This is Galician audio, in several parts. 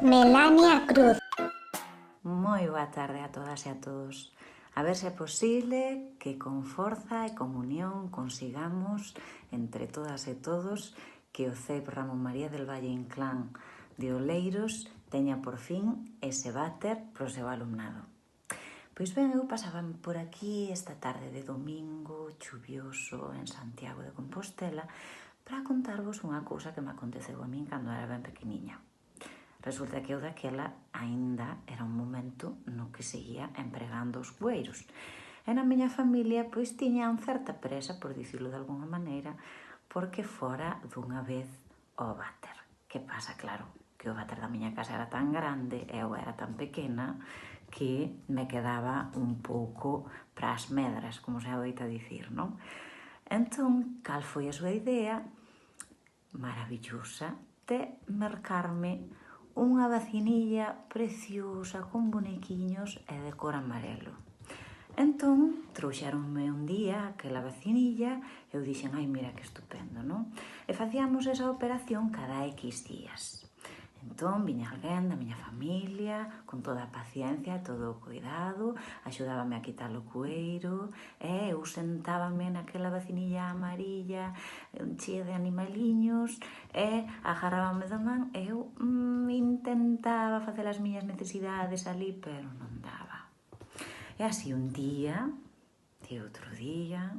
Melania Cruz. Moi boa tarde a todas e a todos. A ver se é posible que con forza e comunión consigamos entre todas e todos que o CEP Ramón María del Valle Inclán de Oleiros teña por fin ese váter pro seu alumnado. Pois ben, eu pasaba por aquí esta tarde de domingo chuvioso en Santiago de Compostela para contarvos unha cousa que me aconteceu a min cando era ben pequeniña. Resulta que eu daquela aínda era un momento no que seguía empregando os cueiros. E na miña familia pois tiñan certa presa, por dicirlo de alguna maneira, porque fora dunha vez o váter. Que pasa? Claro, que o váter da miña casa era tan grande e eu era tan pequena que me quedaba un pouco pras medras, como se adoita dicir, non? Entón, cal foi a súa idea maravillosa de mercarme unha vacinilla preciosa con bonequiños e de cor amarelo. Entón, trouxeronme un día aquela vacinilla e eu dixen, ai, mira que estupendo, non? E facíamos esa operación cada X días. Entón, viña alguén da miña familia, con toda a paciencia e todo o cuidado, axudábame a quitar o cueiro, e eu sentábame naquela vacinilla amarilla, chea de animaliños, e agarrábame da man, e eu intentaba facer as miñas necesidades ali, pero non daba. E así un día, e outro día,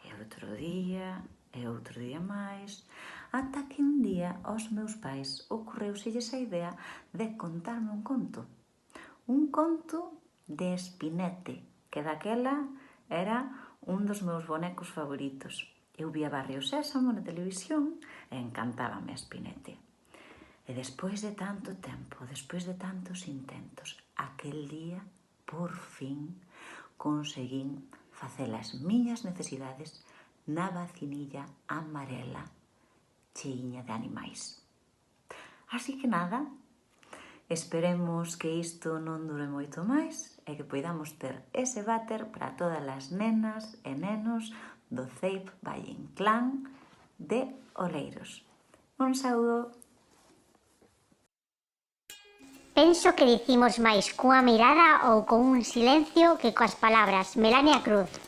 e outro día, e outro día máis, ata que un día aos meus pais ocorreuselles a idea de contarme un conto. Un conto de Espinete, que daquela era un dos meus bonecos favoritos. Eu vía Barrio Sésamo na televisión e encantábame Espinete. E despois de tanto tempo, despois de tantos intentos, aquel día, por fin, conseguín facer as miñas necesidades na vacinilla amarela cheiña de animais. Así que nada, esperemos que isto non dure moito máis e que poidamos ter ese váter para todas as nenas e nenos do CEIP Valle Inclán de Oleiros. Un saúdo. Penso que dicimos máis cunha mirada ou con un silencio que coas palabras. Melania Cruz.